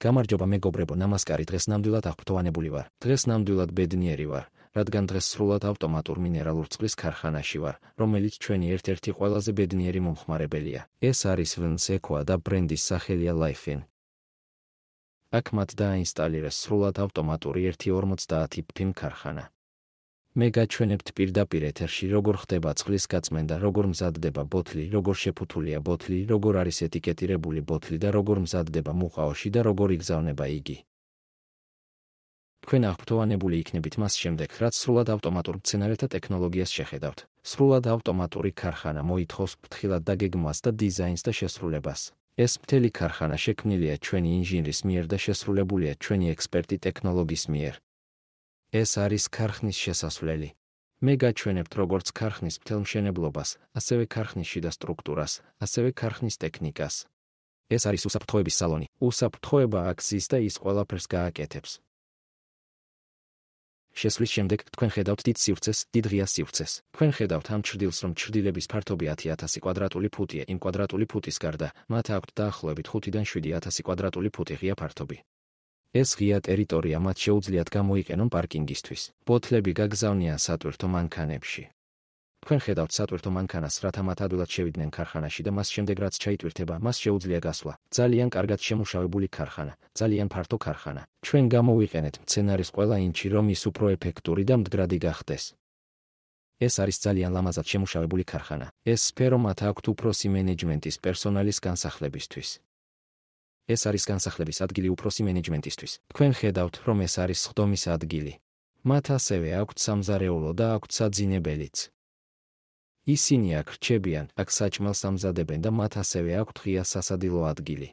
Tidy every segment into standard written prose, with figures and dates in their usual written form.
გამარჯობა მეგობრებო, ნამასკარი, დღეს ნამდვილად აღფრთოვანებული ვარ. დღეს ნამდვილად ბედნიერი ვარ, რადგან დღეს სრულად ავტომატურ მინერალურ წყლის ქარხანაში ვარ, რომელიც ჩვენი ერთ-ერთი ყველაზე ბედნიერი მომხმარებელია. ეს არის VNC Eco და ბრენდის სახელია Lifein. აქ მათ დააინსტალირეს სრულად ავტომატური 1.50 PIM ქარხანა. მე გაჩვენებთ პირდაპირ ეთერში, როგორ ხდება წყლის გაწმენდა, როგორ მზადდება ბოთლი, როგორ შეფუთულია ბოთლი, როგორ არის ეტიკეტირებული ბოთლი და როგორ მზადდება მუყაოში და როგორ იგზავნება იგი. თქვენ აღფრთოვანებული იქნებით მას შემდეგ, რაც სრულად ავტომატურ მცენარეთა ტექნოლოგიას შეხედავთ. სრულად ავტომატური ქარხანა მოითხოვს ფრთხილად დაგეგმვას და დიზაინს და შესრულებას. ეს მთელი ქარხანა შექმნილია ჩვენი ინჟინრის მიერ და შესრულებულია ჩვენი ექსპერტი ტექნოლოგის მიერ. ეს არის ქარხნის შესასვლელი. მე გაჩვენებთ როგორც ქარხნის მთელ მშენებლობას, ასევე ქარხნის შიდა სტრუქტურას, ასევე ქარხნის ტექნიკას. ეს არის უსაფრთხოების სალონი. უსაფრთხოება აქ ზის და ის ყველაფერს გააკეთებს. შესვლის შემდეგ თქვენ ხედავთ დიდ სივრცეს, დიდ ღია სივრცეს. თქვენ ხედავთ ამ ჩრდილს, რომ ჩრდილების ფართობი 10,000 კვადრატული ფუტია. იმ კვადრატული ფუტის გარდა, მათ აქვთ დაახლოებით 5-დან 7,000 კვადრატული ფუტი ღია ფართობი. ეს ღია ტერიტორია მათ შეუძლიათ გამოიყენონ პარკინგისთვის. ბოთლები გაგზავნიან სატვირთო მანქანებში. თქვენ ხედავთ სატვირთო მანქანას, რათა მათ ადვილად შევიდნენ ქარხანაში და მას შემდეგ რაც ჩაიტვირთება, მას შეუძლია გასვლა. ძალიან კარგად შემუშავებული ქარხანა, ძალიან ფართო ქარხანა. ჩვენ გამოვიყენეთ მცენარის ყველა ინჩი, რომ ის უფრო ეფექტური და მდგრადი გახდეს. ეს არის ძალიან ლამაზად შემუშავებული ქარხანა. ეს სფერო მათ აქვთ უფროსი მენეჯმენტის პერსონალის განსახლებისთვის. ეს არის განსახლების ადგილი უფროსი მენეჯმენტისთვის. თქვენ ხედავთ, რომ ეს არის სხდომის ადგილი. მათ ასევე აქვთ სამზარეულო და აქვთ საძინებელიც. ისინი აქ რჩებიან, აქ საჭმელს ამზადებენ და მათ ასევე აქვთ ღია სასადილო ადგილი.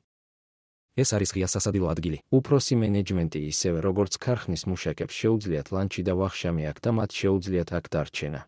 ეს არის ღია სასადილო ადგილი. უფროსი მენეჯმენტი ისევე როგორც ქარხნის მუშაკებს შეუძლიათ ლანჩი და ვახშამი აქ და მათ შეუძლიათ აქ დარჩენა.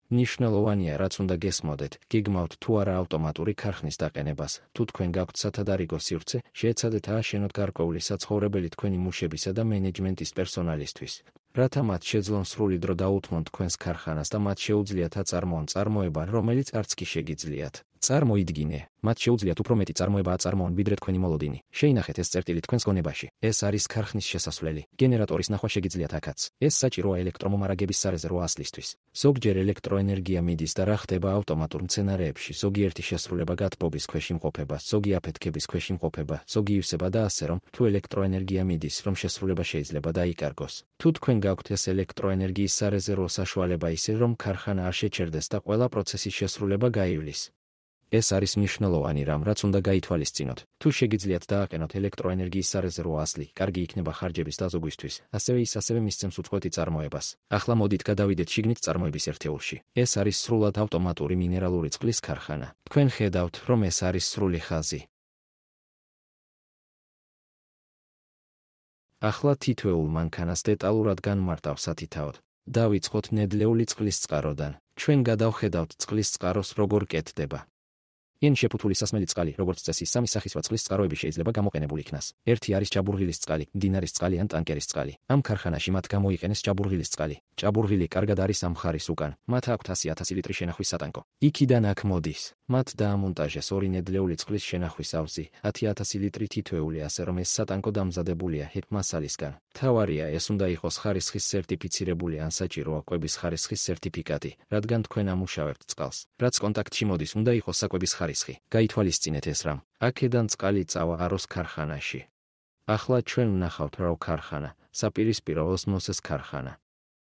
ნიშნულოვანია, რაც უნდა გესმოდეთ, გიგმავთ თუ არა ავტომატური ქარხნის დაყენებას. თუ თქვენ გაქვთ სათადარიგო სივრცე, შეეცადეთ ააშენოთ გარკვეული საცხოვრებელი თქვენი მუშებისა და მენეჯმენტის პერსონალისთვის, რათა მათ შეძლონ სრული დრო დაუთმონ თქვენს ქარხანას და მათ შეუძლიათ აწარმოონ წარმოება, რომელიც არც კი შეგიძლიათ წარმოიდგინე. მათ შეუძლიათ უფრო მეტი წარმოება აწარმოონ, ვიდრე თქვენი მოლოდინი. შეინახეთ ეს წერტილი თქვენს გონებაში. ეს არის ქარხნის შესასვლელი. გენერატორის ნახვა შეგიძლიათ აქაც. ეს საჭიროა ელექტრომომარაგების სარეზერვო ასლისთვის. ზოგჯერ ელექტროენერგია მიდის და რა ხდება ავტომატურ მცენარეებში, ზოგიერთი შესრულება გათბობის ქვეშ იმყოფება, ზოგი აფეთქების ქვეშ იმყოფება, ზოგი ივსება და ასე რომ, თუ ელექტროენერგია მიდის, რომ შესრულება შეიძლება დაიკარგოს. თუ თქვენ გაქვთ ეს ელექტროენერგიის სარეზერვო საშუალება ისე, რომ ქარხანა არ შეჩერდეს და ყველა პროცესის შესრულება გაივლის. ეს არის მნიშვნელოვანი რამ, რაც უნდა გაითვალისწინოთ. თუ შეგიძლიათ დააყენოთ ელექტროენერგიის სარეზერვო ასლი, კარგი იქნება ხარჯების დაზოგვისთვის, ასევე ის ასევე მისცემს უწყვეტი წარმოებას. ახლა მოდით გადავიდეთ შიგნით წარმოების ერთეულში. ეს არის სრულად ავტომატური მინერალური წყლის ქარხანა. თქვენ ხედავთ, რომ ეს არის სრული ხაზი. ახლა თითოეულ მანქანას დეტალურად განმარტავ სათითაოდ. დავიწყოთ ნედლეული წყლის წყაროდან. ჩვენ გადავხედავთ წყლის წყაროს როგორ კეთდება. იან შეფუთული სასმელი წყალი, როგორც წესი, სამი სახისვა წყლის წყაროები შეიძლება გამოყენებული იქნას. ერთი არის ჭაბურღილის წყალი, მდინარის წყალი ან ტანკერის წყალი. ამ ქარხანაში მათ გამოიყენეს ჭაბურღილის წყალი. ჭაბურღილი კარგად არის ამ მხარის უკან. მათ აქვთ 100,000 ლიტრი შენახვის სატანკო. იქიდან აქ მოდის. მათ დაამონტაჟეს ორი ნედლეული წყლის შენახვის ავზი, 10,000 ლიტრი თითოეული, ასე რომ ეს სატანკო დამზადებულია ჰეპმასალისგან. მთავარია, ეს უნდა იყოს ხარისხის სერტიფიცირებული ან საჭიროა კვების ხარისხის სერტიფიკატი, რადგან თქვენ ამუშავებთ წყალს. რაც კონტაქტში მოდის, უნდა იყოს საკვების ხარისხი. გაითვალისწინეთ ეს რამ. აქედან წყალი წავა აროს ქარხანაში. ახლა ჩვენ ვნახავთ რა ქარხანა, საპირისპირო ოსმოსის ქარხანა.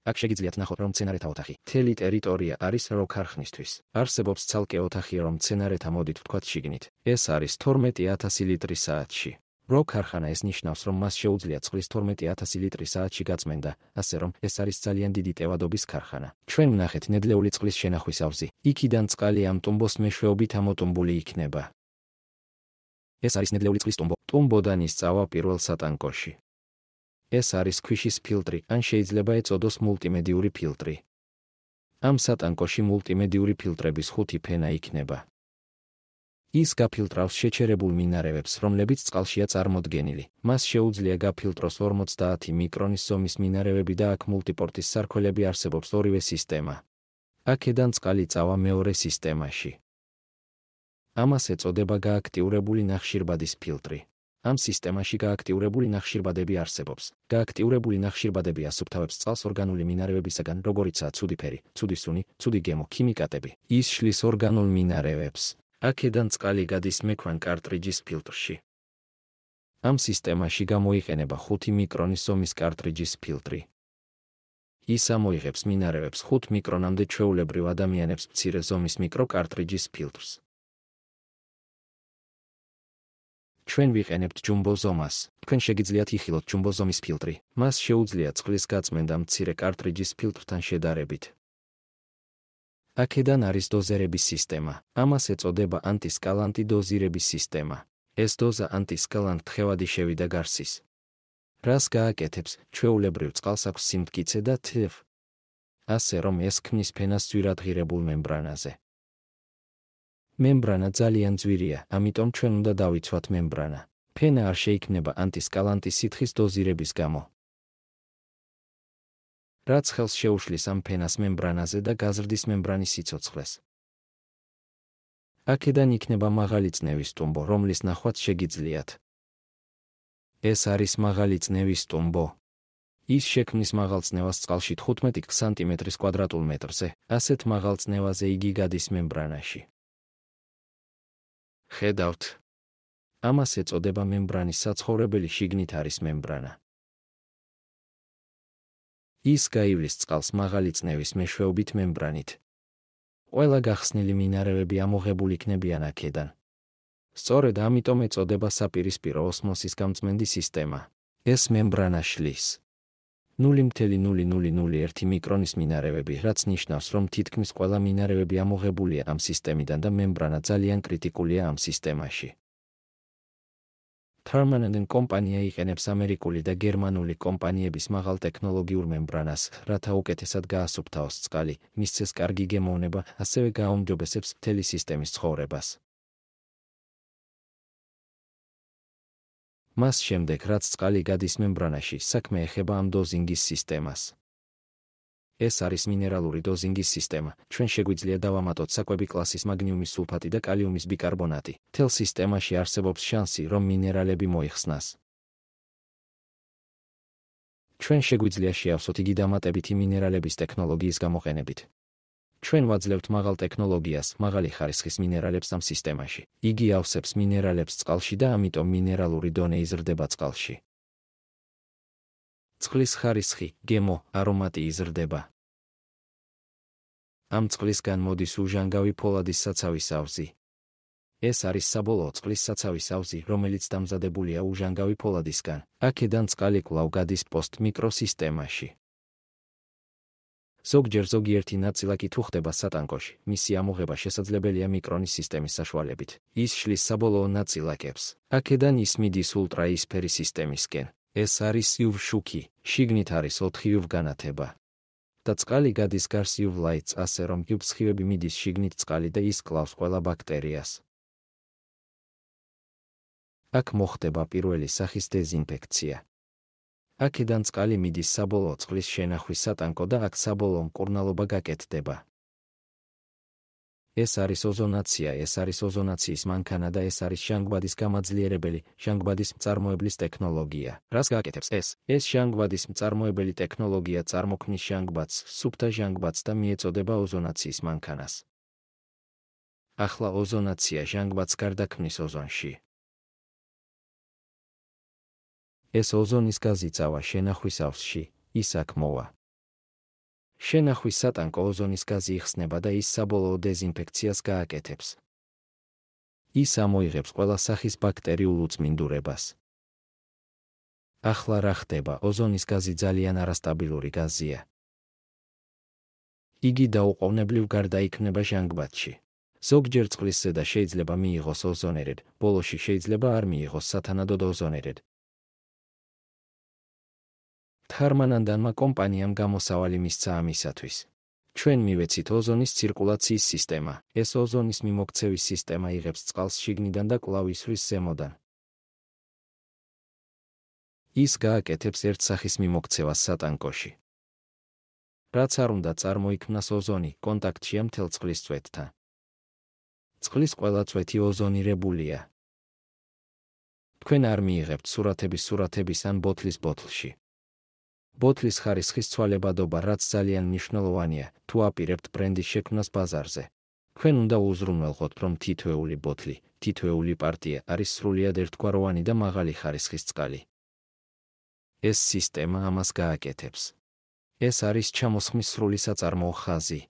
აქ შეგიძლიათ ნახოთ, რომ მცენარეთა ოთახი. მთელი ტერიტორია არის რო ქარხნისთვის. არსებობს ცალკე ოთახი, რომ მცენარეთა მოდით ვთქვათ შიგნით. ეს არის 12,000 ლიტრი საათში. რო ქარხანა ეს ნიშნავს, რომ მას შეუძლია წყლის 12,000 ლიტრი საათში გაწმენდა, ასე რომ ეს არის ძალიან დიდი ტევადობის ქარხანა. ჩვენ ვნახეთ ნედლეული წყლის შენახვის ავზი. იქიდან წყალი ამ ტუმბოს მეშვეობით ამოტუმბული იქნება. ეს არის ნედლეული წყლის ტუმბო. ტუმბოდან ისწავა პირველ სატანკოში. ეს არის ქვიშის ფილტრი, ან შეიძლება ეწოდოს მულტიმედიური ფილტრი. ამ სატანკოში მულტიმედიური ფილტრების 5 ფენა იქნება. ის გაფილტრავს შეჩერებულ მინარევებს, რომლებიც წყალშია წარმოდგენილი. მას შეუძლია გაფილტროს 50 მიკრონის ზომის მინარევები და აქ მულტიპორტის სარქველები არსებობს ორივე სისტემა. აქედან წყალი წავა მეორე სისტემაში. ამას ეწოდება გააქტიურებული ნახშირბადის ფილტრი. ამ სისტემაში გააქტიურებული ნახშირბადები არსებობს. გააქტიურებული ნახშირბადები ასუფთავებს წყალს ორგანული მინარევებისაგან, როგორიცაა ცუდი ფერი, ცუდი სუნი, ცუდი გემო, ქიმიკატები. ის შლის ორგანულ მინარევებს. აქედან წყალი გადის მექვან კარტრიჯის ფილტრში. ამ სისტემაში გამოიყენება 5 მიკრონის ზომის კარტრიჯის ფილტრი. ის ამოიღებს მინარევებს 5 მიკრონამდე ჩვეულებრივ ადამიანებს მცირე ზომის მიკროკარტრიჯის ფილტრს. ჩვენ ვიყენებთ ჯუმბო ზომას. თქვენ შეგიძლიათ იხილოთ ჯუმბო ზომის ფილტრი. მას შეუძლია წყლის გაწმენდა მცირე კარტრიჯის ფილტრთან შედარებით. აქედან არის დოზერების სისტემა. ამას ეწოდება ანტისკალანტი დოზირების სისტემა. ეს დოზა ანტისკალანტ თხევადი შევიდა გარსის. რას გააკეთებს? ჩვეულებრივ წყალს აქვს სიმტკიცე და თევ. ასე რომ ეს ქმნის ფენას ძვირადღირებულ მემბრანაზე. მემბრანა ძალიან ძვირია, ამიტომ ჩვენ უნდა დავიცვათ მემბრანა. ფენა არ შეიქმნება ანტისკალანტის სითხის დოზირების გამო. რაც ხელს შეუშლის ამ ფენას მემბრანაზე და გაზრდის მემბრანის სიცოცხლეს. აქედან იქნება მაღალი წნევის ტუმბო, რომლის ნახვაც შეგიძლიათ. ეს არის მაღალი წნევის ტუმბო. ის შექმნის მაღალ წნევას წყალში 15 სანტიმეტრის კვადრატულ მეტრზე. ასეთ მაღალ წნევაზე იგი გადის მემბრანაში. ხედავთ. ამას ეწოდება მემბრანის საცხოვრებელი შიგნით არის მემბრანა. ის გაივლის წყალს მაღალი წნევის მეშვეობით მემბრანით. ყველა გახსნილი მინარევები ამოღებული იქნებიან აქედან. სწორედ ამიტომ ეწოდება საპირისპირო ოსმოსის გამწმენდი სისტემა. ეს მემბრანა შლის 0.0001 მიკრონის მინარევები, რაც ნიშნავს, რომ თითქმის ყველა მინარევები ამოღებულია ამ სისტემიდან და მემბრანა ძალიან კრიტიკულია ამ სისტემაში. Tharman კომპანია იყენებს ამერიკული და გერმანული კომპანიების მაღალ ტექნოლოგიურ მემბრანას, რათა უკეთესად გაასუფთავოს წყალი, მისცეს კარგი გემოვნება, ასევე გააუმჯობესებს მთელი სისტემის ცხოვრებას. მას შემდეგ, რაც წყალი გადის მემბრანაში, საქმე ეხება ამ დოზინგის სისტემას. ეს არის მინერალური დოზინგის სისტემა. ჩვენ შეგვიძლია დავამატოთ საკვები კლასის მაგნიუმის სულფატი და კალიუმის ბიკარბონატი. მთელ სისტემაში არსებობს შანსი, რომ მინერალები მოიხსნას. ჩვენ შეგვიძლია შეავსოთ იგი დამატებითი მინერალების ტექნოლოგიის გამოყენებით. ჩვენ ვაძლევთ მაღალ ტექნოლოგიას, მაღალი ხარისხის მინერალებს ამ სისტემაში. იგი ავსებს მინერალებს წყალში და ამიტომ მინერალური დონე იზრდება წყალში. წყლის ხარისხი, გემო, არომატი იზრდება. ამ წყლისგან მოდის უჟანგავი ფოლადის საცავის ავზი. ეს არის საბოლოო წყლის საცავის ავზი, რომელიც დამზადებულია უჟანგავი ფოლადისგან. აქედან წყალი კვლავ გადის პოსტ-მიკროსისტემაში. ზოგჯერ ზოგიერთი ნაწილაკი თუ ხდება სატანკოში, მისი ამოღება შესაძლებელია მიკრონის სისტემის საშუალებით. ის შლის საბოლოო ნაწილაკებს. აქედან ის მიდის ულტრაისფერი სისტემისკენ. ეს არის UV შუქი, შიგნით არის 4 UV განათება. და წყალი გადის გარს UV lights, ასე რომ UV სხივები მიდის შიგნით წყალი და ის კლავს ყველა ბაქტერიას. აქ მოხდება პირველი სახის დეზინფექცია. აქედან წყალი მიდის საბოლოო წყლის შენახვის სატანკო და აქ საბოლოო მკურნალობა გაკეთდება. ეს არის ოზონაცია, ეს არის ოზონაციის მანქანა და ეს არის ჟანგბადის გამაძლიერებელი, ჟანგბადის მწარმოებლის ტექნოლოგია. რას გააკეთებს ეს? ეს ჟანგბადის მწარმოებელი ტექნოლოგია წარმოქმნის ჟანგბადს, სუფთა ჟანგბადს და მიეწოდება ოზონაციის მანქანას. ახლა ოზონაცია ჟანგბადს გარდაქმნის ოზონში. ეს ოზონის გაზიწავა შენახვის ავზში, ის აქ მოვა. შენახვის სატანკო ოზონის გაზი იხსნება და ის საბოლოო დეზინფექციას გააკეთებს. ის ამოიღებს ყველა სახის ბაქტერიულ უწმინდურებას. ახლა რა ხდება? ოზონის გაზი ძალიან არასტაბილური გაზია. იგი დაუყოვნებლივ გარდაიქმნება ჟანგბადში. ზოგჯერ წყლის ზედა შეიძლება მიიღოს ოზონერედ, ბოლოში შეიძლება არ მიიღოს სათანადოდ ოზონერედ. Tharman-დანმა კომპანიამ გამოსავალი მისცა ამისათვის. ჩვენ მივეცით ოზონის ცირკულაციის სისტემა. ეს ოზონის მიმოქცევის სისტემა იღებს წყალს შიგნიდან და კვლავ ისვრის ზემოდან. ის გააკეთებს ერთ სახის მიმოქცევას სატანკოში. რაც არ უნდა წარმოიქმნას ოზონი, კონტაქტშია მთელ წყლის წვეთთან. წყლის ყველა წვეთი ოზონირებულია. თქვენ არ მიიღებთ სურათების ან ბოთლის ბოთლში. ბოთლის ხარისხის ცვალებადობა, რაც ძალიან მნიშვნელოვანია, თუ აპირებთ ბრენდის შექმნას ბაზარზე. თქვენ უნდა უზრუნველყოთ, რომ თითოეული ბოთლი, თითოეული პარტია არის სრულიად ერთგვაროვანი და მაღალი ხარისხის წყალი. ეს სისტემა ამას გააკეთებს. ეს არის ჩამოსხმის სრული საწარმოო ხაზი.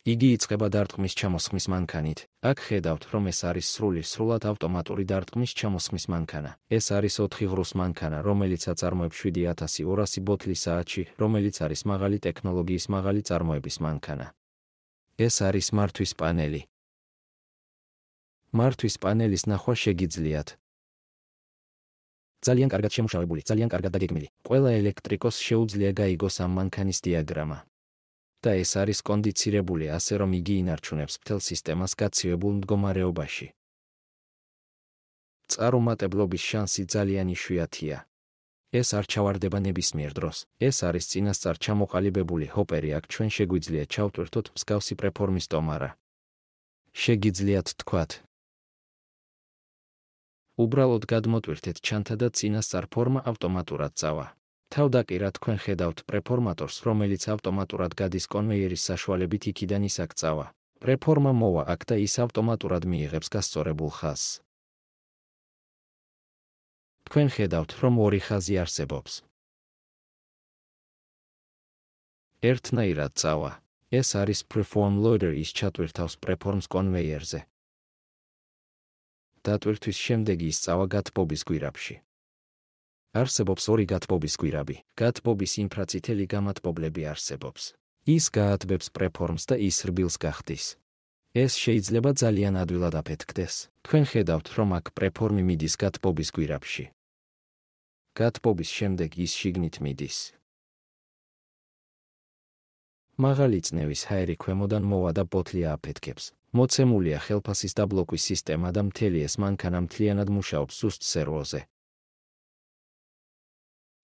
იგი იწყება დარტყმის ჩამოსხმის მანქანით. აქ ხედავთ, რომ ეს არის სრულად ავტომატური დარტყმის ჩამოსხმის მანქანა. ეს არის 4 ღრუს მანქანა, რომელიც აწარმოებს 7200 ბოთლი საათში, რომელიც არის მაღალი ტექნოლოგიის მაღალი წარმოების მანქანა. ეს არის მართვის პანელი. მართვის პანელის ნახვა შეგიძლიათ. ძალიან კარგად შემუშავებული, ძალიან კარგად დაგეგმილი. ყველა ელექტრიკოსს შეუძლია გაიგოს ამ მანქანის დიაგრამა. და ეს არის კონდიცირებული ასე, რომ იგი ინარჩუნებს მთელ სისტემას გაცივებულ მდგომარეობაში. წარუმატებლობის შანსი ძალიან იშვიათია. ეს არ ჩავარდება ნებისმიერ დროს. ეს არის წინასწარ ჩამოყალიბებული ჰოპერი, აქ ჩვენ შეგვიძლია ჩავტვირთოთ მსგავსი პრეფორმის ტომარა. შეგიძლიათ თქვათ. უბრალოდ გადმოტვირთეთ ჩანთა და წინასწარ ფორმა ავტომატურად წავა. თავდაყირა თქვენ ხედავთ პრეფორმატორს, რომელიც ავტომატურად გადის კონვეიერის საშუალებით იქიდან ისაკ წავა. პრეფორმა მოვა აქ და ის ავტომატურად მიიღებს გასწორებულ ხაზს. თქვენ ხედავთ, რომ ორი ხაზი არსებობს. ერთნაირად წავა. ეს არის preform loader, ის ჩატვირთავს პრეფორმს კონვეიერზე. დატვირთვის შემდეგ ის წავა გათბობის გვირაბში. არსებობს ორი გათბობის გვირაბი. გათბობის ინფრაწითელი გამათბობლები არსებობს. ის გაათბებს პრეფორმს და ის რბილს გახდის. ეს შეიძლება ძალიან ადვილად აფეთქდეს. თქვენ ხედავთ, რომ აქ პრეფორმი მიდის გათბობის გვირაბში. გათბობის შემდეგ ის შიგნით მიდის. მაღალი წნევის ჰაერი ქვემოდან მოვა და ბოთლი ააფეთქებს. მოცემულია ხელფასის დაბლოკვის სისტემა და მთელი ეს მანქანა მთლიანად მუშაობს ზუსტ სერვოზე.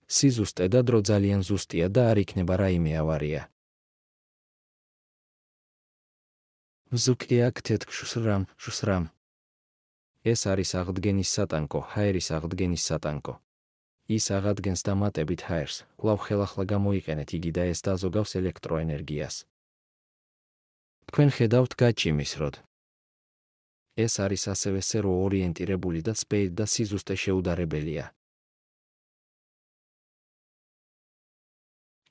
სიზუსტე და დრო ძალიან ზუსტია და არ იქნება რაიმე ავარია. ზუკი აქ თეთრ შუსრამ. ეს არის აღდგენის სატანკო, ჰაერის აღდგენის სატანკო. ის აღადგენს დამატებით ჰაერს, კვლავ ხელახლა გამოიყენეთ იგი და ეს დაზოგავს ელექტროენერგიას. თქვენ ხედავთ გაჭიმის როდ. ეს არის ასევე სერვო ორიენტირებული და სპეიდ და სიზუსტე შეუდარებელია.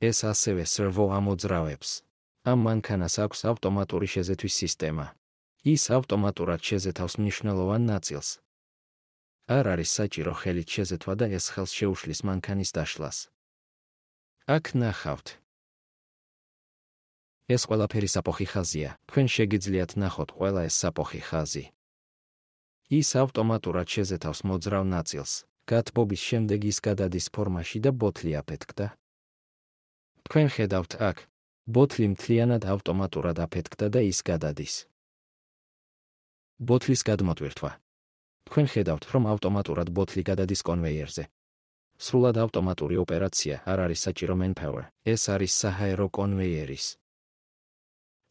ეს ასევე სერვო ამოძრავებს. ამ მანქანას აქვს ავტომატური შეზეთვის სისტემა. ის ავტომატურად შეზეთავს მნიშვნელოვან ნაწილს. არ არის საჭირო ხელით შეზეთვა და ეს ხელს შეუშლის მანქანის დაშლას. აქ ნახავთ. ეს ყველაფერი საფოხი ხაზია. თქვენ შეგიძლიათ ნახოთ ყველა ეს საფოხი ხაზი. ის ავტომატურად შეზეთავს მოძრავ ნაწილს. გათბობის შემდეგ ის გადადის ფორმაში და ბოთლი აფეთქდა. თქვენ ხედავთ აქ. ბოთლი მთლიანად ავტომატურად აფეთქდა და ის გადადის. ბოთლის გადმოტვირთვა. თქვენ ხედავთ, რომ ავტომატურად ბოთლი გადადის კონვეიერზე. სრულად ავტომატური ოპერაცია, არ არის საჭირო manpower. ეს არის საჰაერო კონვეიერის.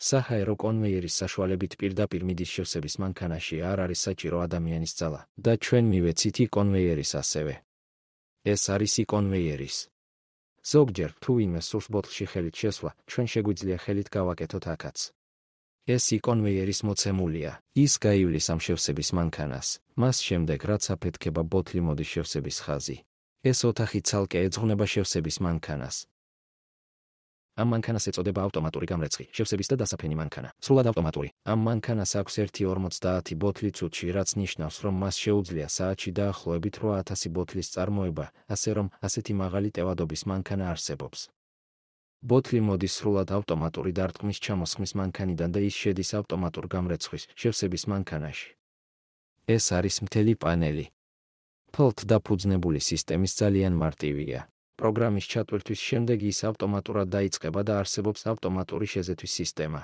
საჰაერო კონვეიერის საშუალებით პირდაპირ მიდის შევსების მანქანაში, არ არის საჭირო ადამიანის ძალა და ჩვენ მივეცით კონვეიერის ასევე. ეს არის კონვეიერის. ზოგჯერ თუ ვინმე სურს ბოთლში ხელით შესვლა, ჩვენ შეგვიძლია ხელით გავაკეთოთ აქაც. ეს კონვეიერის მოცემულია. ის გაივლის ამ შევსების მანქანას. მას შემდეგ, რაც აფეთქება ბოთლი მოდის შევსების ხაზი. ეს ოთახი ცალკე ეძღვნება შევსების მანქანას. ამ მანქანას ეწოდება ავტომატური გამრეცხი, შევსების და დასაფენი მანქანა. სრულად ავტომატური. ამ მანქანას აქვს 1.50 ბოთლი წუთში, რაც ნიშნავს, რომ მას შეუძლია საათში დაახლოებით 8000 ბოთლის წარმოება, ასე რომ ასეთი მაღალი ტევადობის მანქანა არსებობს. ბოთლი მოდის სრულად ავტომატური დარტყმის ჩამოსხმის მანქანიდან და ის შედის ავტომატურ გამრეცხვის, შევსების მანქანაში. ეს არის მთელი პანელი. ფლთ დაფუძნებული სისტემის ძალიან მარტივია. პროგრამის ჩატვირთვის შემდეგ ის ავტომატურად დაიწყება და არსებობს ავტომატური შეზეთვის სისტემა.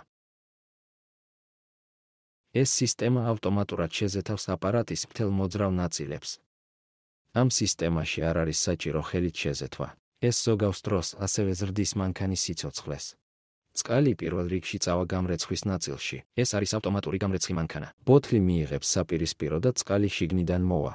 ეს სისტემა ავტომატურად შეზეთავს აპარატის მთელ მოძრავ ნაწილებს. ამ სისტემაში არ არის საჭირო ხელით შეზეთვა. ეს ზოგავს დროს, ასევე ზრდის მანქანის სიცოცხლეს. წყალი პირველ რიგში წავა გამრეცხვის ნაწილში. ეს არის ავტომატური გამრეცხი მანქანა. ბოთლი მიიღებს საპირისპირო და წყალი შიგნიდან მოვა.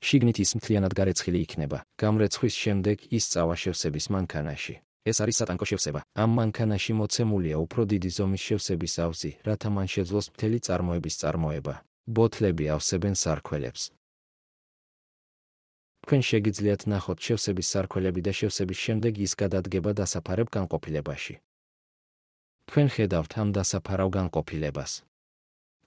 შიგნით ის მთლიანად გარეცხილი იქნება. გამრეცხვის შემდეგ ის წავა შევსების მანქანაში. ეს არის სატანკო შევსება. ამ მანქანაში მოცემულია უფრო დიდი ზომის შევსების ავზი, რათა მან შეძლოს მთელი წარმოების წარმოება. ბოთლები ავსებენ სარქველებს. თქვენ შეგიძლიათ ნახოთ შევსების სარქველები და შევსების შემდეგ ის გადადგება დასაფარებ განყოფილებაში. თქვენ ხედავთ ამ დასაფარავ განყოფილებას.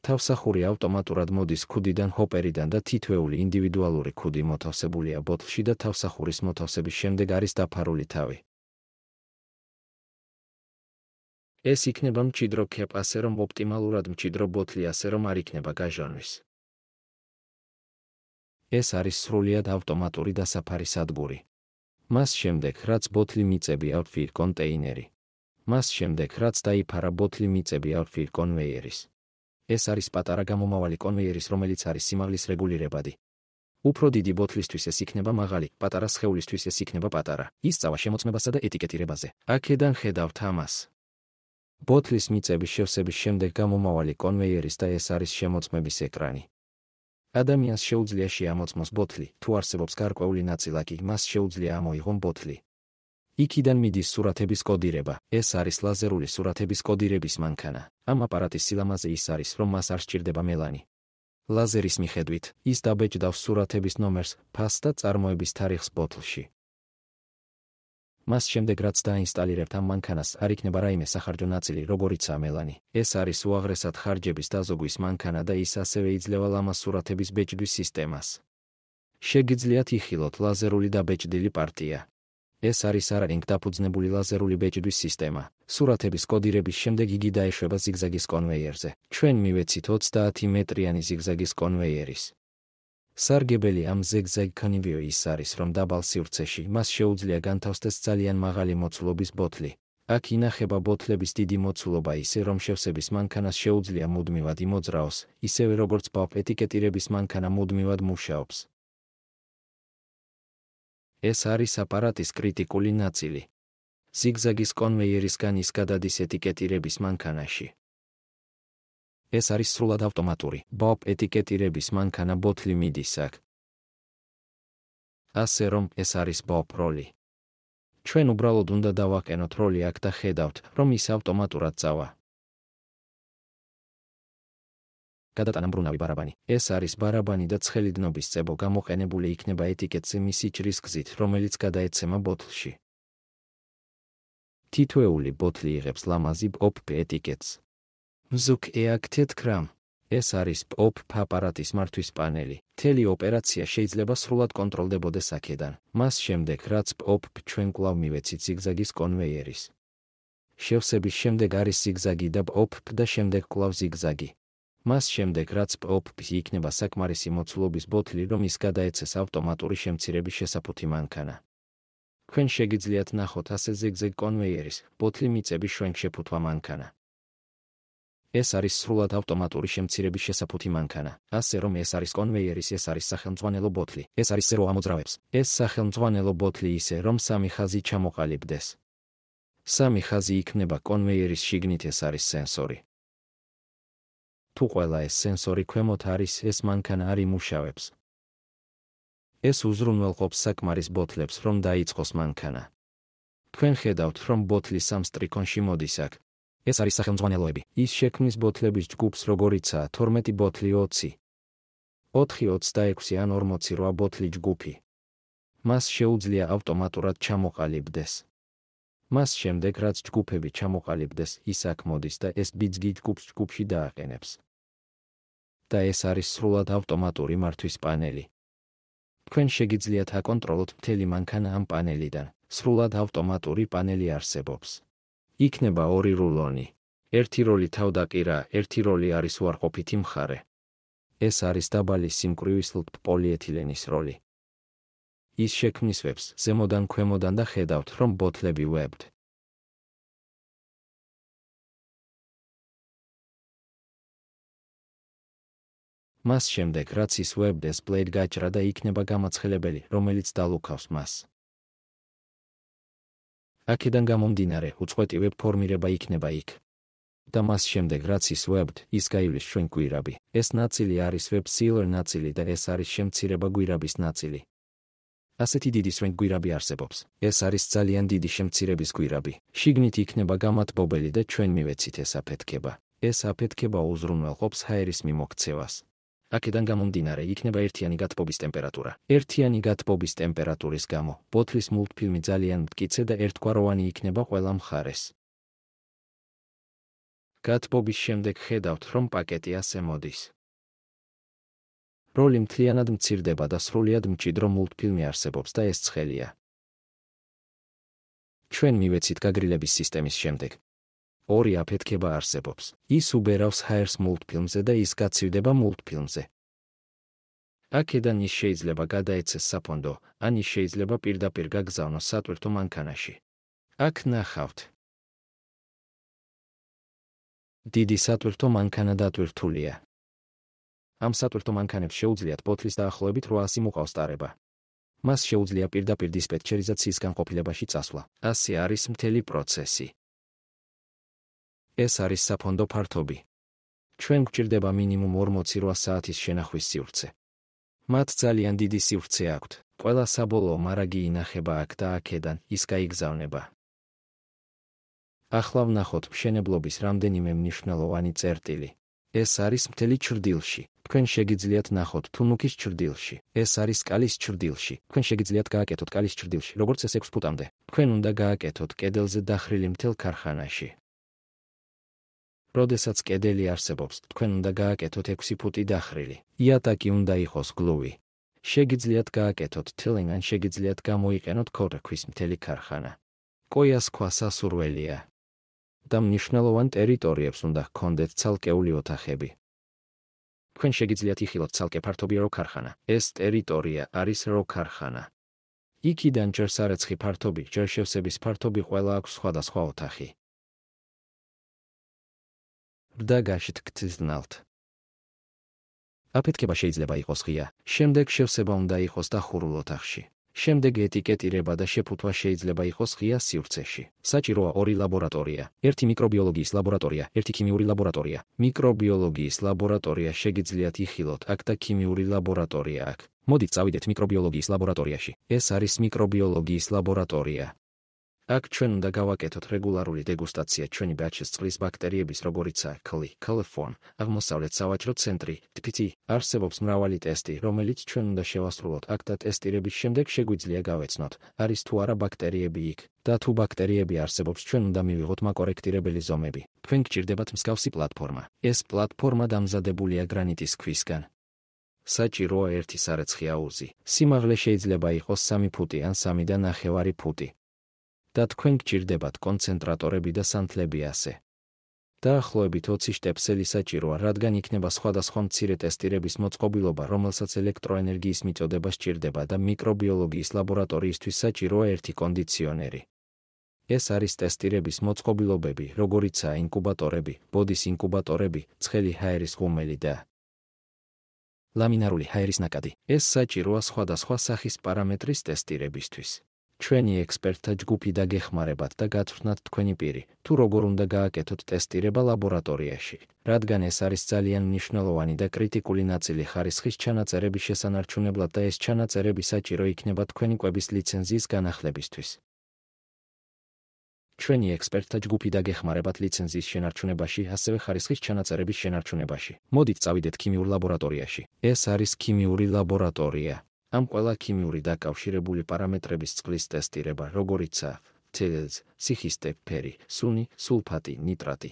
თავსახური ავტომატურად მოდის ქუდიდან ჰოპერიდან და თითოეული ინდივიდუალური ქუდი მოთავსებულია ბოთლში და თავსახურის მოთავსების შემდეგ არის დაფარული თავი. ეს იქნება მჭიდრო კეპ, ასე რომ ოპტიმალურად მჭიდრო ბოთლი, ასე რომ არ იქნება გაჟონვის. ეს არის სრულიად ავტომატური დასაფარის სადგური. მას შემდეგ, რაც ბოთლი მიწები აუტფირ კონტეინერი. მას შემდეგ, რაც დაიფარა ბოთლი მიწები აუტფირ კონვეიერის. ეს არის პატარა გამომავალი კონვეიერის, რომელიც არის სიმაღლის რეგულირებადი. უფრო დიდი ბოთლისთვის ეს იქნება მაღალი, პატარა სხეულისთვის ეს იქნება პატარა. ის წავა შემოწმებასა და ეტიკეტირებაზე. აქედან ხედავთ ამას. ბოთლის მიწების შევსების შემდეგ გამომავალი კონვეიერის და ეს არის შემოწმების ეკრანი. ადამიანს შეუძლია შეამოწმოს ბოთლი, თუ არსებობს გარკვეული ნაწილაკი, მას შეუძლია ამოიღონ ბოთლი. იქიდან მიდის სურათების კოდირება. ეს არის ლაზერული სურათების კოდირების მანქანა. ამ აპარატის სილამაზე ის არის, რომ მას არ სჭირდება მელანი. ლაზერის მიხედვით, ის დაბეჭდავს სურათების ნომერს, ფასს და წარმოების თარიღს ბოთლში. მას შემდეგ, რაც დაინსტალირებთ ამ მანქანას, არ იქნება რაიმე სახარჯო ნაწილი, როგორიცაა მელანი. ეს არის უაღრესად ხარჯების დაზოგვის მანქანა და ის ასევე იძლევა ლამაზ სურათების ბეჭდვის სისტემას. შეგიძლიათ იხილოთ ლაზერული დაბეჭდილი პარტია. ეს არის არარინგ დაფუძნებული ლაზერული ბეჭდვის სისტემა. სურათების კოდირების შემდეგ იგი დაეშვება ზიგზაგის კონვეიერზე. ჩვენ მივეცით 30 მეტრიანი ზიგზაგის კონვეიერის. სარგებელი ამ ზიგზაგ კონვეიერის ის არის, რომ დაბალ სივრცეში მას შეუძლია განთავსდეს ძალიან მაღალი მოცულობის ბოთლი. აქ ინახება ბოთლების დიდი მოცულობა ისე, რომ შევსების მანქანას შეუძლია მუდმივად იმოძრაოს, ისევე როგორც ბავ ეტიკეტირების მანქანა მუდმივად მუშაობს. ეს არის აპარატის კრიტიკული ნაწილი. ზიგზაგის კონვეიერისგან ის გადადის ეტიკეტირების მანქანაში. ეს არის სრულად ავტომატური. ბავ ეტიკეტირების მანქანა ბოთლი მიდის აქ. ასე რომ ეს არის ბავ როლი. ჩვენ უბრალოდ უნდა დავაყენოთ როლი აქ და ხედავთ, რომ ის ავტომატურად წავა. გადატანა მბრუნავი ბარაბანი. ეს არის ბარაბანი და ცხელი დნობის წებო გამოყენებული იქნება ეტიკეტზე მისი ჭრის გზით, რომელიც გადაეცემა ბოთლში. თითოეული ბოთლი იღებს ლამაზი პოპ ეტიკეტს. მზუკ ეაქტეთ კრამ. ეს არის პოპ აპარატის მართვის პანელი. მთელი ოპერაცია შეიძლება სრულად კონტროლდებოდეს აქედან. მას შემდეგ, რაც პოპ ჩვენ კვლავ მივეცით ზიგზაგის კონვეიერის. შევსების შემდეგ არის ზიგზაგი და პოპ და შემდეგ კვლავ ზიგზაგი. მას შემდეგ, რაც პოპ იქნება საკმარისი მოცულობის ბოთლი, რომ ის გადაეცეს ავტომატური შემცირების შესაფუთი მანქანა. თქვენ შეგიძლიათ ნახოთ ასე ზიგზაგ კონვეიერის, ბოთლი მიწების შვენგშეფუთვა მანქანა. ეს არის სრულად ავტომატური შემცირების შესაფუთი მანქანა. ასე რომ ეს არის კონვეიერის, ეს არის სახელმძღვანელო ბოთლი. ეს არის სერო ამოძრავებს. ეს სახელმძღვანელო ბოთლი ისე, რომ სამი ხაზი ჩამოყალიბდეს. სამი ხაზი იქნება კონვეიერის შიგნით, ეს არის სენსორი. თუ ყველა ეს სენსორი ქვემოთ არის, ეს მანქანა არ იმუშავებს. ეს უზრუნველყოფს საკმარის ბოთლებს, რომ დაიწყოს მანქანა. თქვენ ხედავთ, რომ ბოთლი სამ სტრიქონში მოდის აქ. ეს არის სახელმძღვანელოები. ის შექმნის ბოთლების ჯგუფს, როგორიცაა 12 ბოთლი 20. 4, 26 ან 48 ბოთლი ჯგუფი. მას შეუძლია ავტომატურად ჩამოყალიბდეს. მას შემდეგ, რაც ჯგუფები ჩამოყალიბდეს, ის აქ მოდის და ეს ბიძგი ჯგუფს ჯგუფში დააყენებს. და ეს არის სრულად ავტომატური მართვის პანელი. თქვენ შეგიძლიათ აკონტროლოთ მთელი მანქანა ამ პანელიდან. სრულად ავტომატური პანელი არსებობს. იქნება ორი რულონი. ერთი როლი თავდაყირა, ერთი როლი არის უარყოფითი მხარე. ეს არის დაბალი სიმკვრივის პოლიეთილენის როლი. ის შექმნის ვებს ზემოდან ქვემოდან და ხედავთ, რომ ბოთლები ვებთ. მას შემდეგ, რაც ის ვებდეს, პლეით გაჭრა და იქნება გამაცხელებელი, რომელიც დალუქავს მას. აქედან გამომდინარე, უწყვეტი ვებ ფორმირება იქნება იქ. და მას შემდეგ, რაც ის ვებთ, ის გაივლის ჩვენ კვირაბი. ეს ნაწილი არის web sealer ნაწილი და ეს არის შემცირება გვირაბის ნაწილი. ასეთი დიდი swing გვირაბი არსებობს. ეს არის ძალიან დიდი შემცირების გვირაბი. შიგნით იქნება გამათბობელი და ჩვენ მივეცით ეს აფეთქება. ეს აფეთქება უზრუნველყოფს ჰაერის მიმოქცევას. აქედან გამომდინარე იქნება ერთიანი გათბობის ტემპერატურა. ერთიანი გათბობის ტემპერატურის გამო ბოთლის მულტფილმი ძალიან მტკიცე და ერთგვაროვანი იქნება ყველა მხარეს. გათბობის შემდეგ ხედავთ, რომ პაკეტი ასე მოდის. როლი მთლიანად მცირდება და სრულიად მჭიდრო მულტფილმი არსებობს და ეს ცხელია. ჩვენ მივეცით გაგრილების სისტემის შემდეგ. ორი აფეთქება არსებობს. ის უბერავს ჰაერს მულტფილმზე და ის გაცივდება მულტფილმზე. აქედან ის შეიძლება გადაეცეს საფონდო, ან ის შეიძლება პირდაპირ გაგზავნოს სატვირთო მანქანაში. აქ ნახავთ. დიდი სატვირთო მანქანა დატვირთულია. ამ სატვირთო მანქანებს შეუძლიათ ბოთლის დაახლოებით 800 მუყავს ტარება. მას შეუძლია პირდაპირ დისპეტჩერიზაციის განყოფილებაში წასვლა. ასე არის მთელი პროცესი. ეს არის საფონდო ფართობი. ჩვენ გვჭირდება მინიმუმ 48 საათის შენახვის სივრცე. მათ ძალიან დიდი სივრცე აქვთ. ყველა საბოლოო მარაგი ინახება აქ და აქედან ის გაიგზავნება. ახლა ვნახოთ მშენებლობის რამდენიმე მნიშვნელოვანი წერტილი. ეს არის მთელი ჩრდილში. თქვენ შეგიძლიათ ნახოთ თუნუქის ჩრდილში. ეს არის კალის ჩრდილში. თქვენ შეგიძლიათ გააკეთოთ კალის ჩრდილში, როგორც ეს 6 ფუტამდე. თქვენ უნდა გააკეთოთ კედელზე დახრილი მთელ ქარხანაში. როდესაც კედელი არსებობს, თქვენ უნდა გააკეთოთ 6 ფუტი დახრილი. იატაკი უნდა იყოს გლუვი. შეგიძლიათ გააკეთოთ თილინგ ან შეგიძლიათ გამოიყენოთ ქორქვის მთელი ქარხანა. კოიას ქვა სასურველია. და მნიშვნელოვან ტერიტორიებს უნდა ჰქონდეთ ცალკეული ოთახები. თქვენ შეგიძლიათ იხილოთ ცალკე ფართობი რო ქარხანა. ეს ტერიტორია არის რო ქარხანა. იქიდან ჯერ სარეცხი ფართობი, ჯერ შევსების ფართობი ყველა აქვს სხვადასხვა ოთახი. და გაშთქცნალთ. აფეთქება შეიძლება იყოს ღია, შემდეგ შევსება უნდა იყოს დახურულ ოთახში. შემდეგ ეტიკეტირება და შეფუთვა შეიძლება იყოს ღია სივრცეში. საჭიროა 2 ლაბორატორია, 1 მიკრობიოლოგიის ლაბორატორია, 1 ქიმიური ლაბორატორია. მიკრობიოლოგიის ლაბორატორია შეგიძლიათ იხილოთ აქ და ქიმიური ლაბორატორია აქ. მოდით წავიდეთ მიკრობიოლოგიის ლაბორატორიაში. ეს არის მიკრობიოლოგიის ლაბორატორია. აქ ჩვენ უნდა გავაკეთოთ რეგულარული დეგუსტაცია ჩვენი ბაჩის წყლის ბაქტერიების, როგორიცაა ქლი, კოლიფორმ, აღმოსავლეთ სავაჭრო ცენტრი, TPT. არსებობს მრავალი ტესტი, რომელიც ჩვენ უნდა შევასრულოთ აქ და ტესტირების შემდეგ შეგვიძლია გავეცნოთ, არის თუ არა ბაქტერიები იქ. და თუ ბაქტერიები არსებობს, ჩვენ უნდა მივიღოთ მაკორექტირებელი ზომები. თქვენ გჭირდებათ მსგავსი პლატფორმა. ეს პლატფორმა დამზადებულია გრანიტის ქვისგან. საჭიროა 1 სარეცხი აუზი. სიმაღლე შეიძლება იყოს 3 ფუტი ან 3.5 ფუტი. და თქვენ გჭირდებათ კონცენტრატორები და სანთლები ასე. დაახლოებით 20 შტეპსელი საჭიროა, რადგან იქნება სხვადასხვა მცირე ტესტირების მოწყობილობა, რომელსაც ელექტროენერგიის მიწოდება სჭირდება და მიკრობიოლოგიის ლაბორატორიისთვის საჭიროა 1 კონდიციონერი. ეს არის ტესტირების მოწყობილობები, როგორიცაა ინკუბატორები, ბოდის ინკუბატორები, ცხელი ჰაერის ღუმელი და ლამინარული ჰაერის ნაკადი. ეს საჭიროა სხვადასხვა სახის პარამეტრის ტესტირებისთვის. ჩვენი ექსპერტთა ჯგუფი დაგეხმარებათ და გაწვრთნათ თქვენი პირი, თუ როგორ უნდა გააკეთოთ ტესტირება ლაბორატორიაში, რადგან ეს არის ძალიან მნიშვნელოვანი და კრიტიკული ნაწილი ხარისხის ჩანაწერების შესანარჩუნებლად და ეს ჩანაწერები საჭირო იქნება თქვენი კვების ლიცენზიის განახლებისთვის. ჩვენი ექსპერტთა ჯგუფი დაგეხმარებათ ლიცენზიის შენარჩუნებაში, ასევე ხარისხის ჩანაწერების შენარჩუნებაში. მოდით წავიდეთ ქიმიურ ლაბორატორიაში. ეს არის ქიმიური ლაბორატორია. ამ ყველა ქიმიური დაკავშირებული პარამეტრების წყლის ტესტირება, როგორიცაა TLS, სიხისტე, ფერი, სუნი, სულფატი, ნიტრატი.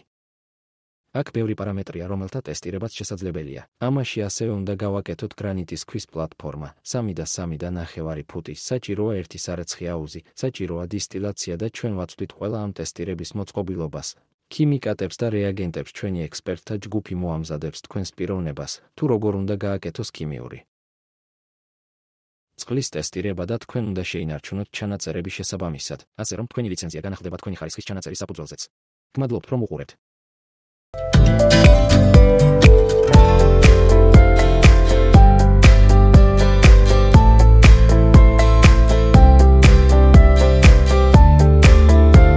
აქ ბევრი პარამეტრია, რომელთა ტესტირებაც შესაძლებელია. ამაში ასევე უნდა გავაკეთოთ გრანიტის ქვის პლატფორმა, 3 და 3.5 ფუტი, საჭიროა 1 სარეცხი აუზი, საჭიროა დისტილაცია და ჩვენ ვაცვლით ყველა ამ ტესტირების მოწყობილობას. ქიმიკატებს და რეაგენტებს ჩვენი ექსპერტთა ჯგუფი მოამზადებს თქვენს პიროვნებას, თუ როგორ უნდა გააკეთოს ქიმიური წყლის ტესტირება და თქვენ უნდა შეინარჩუნოთ ჩანაწერები შესაბამისად, ასე რომ თქვენი ლიცენზია განახლდება თქვენი ხარისხის ჩანაწერის საფუძველზეც. გმადლობთ, რომ უყურებთ.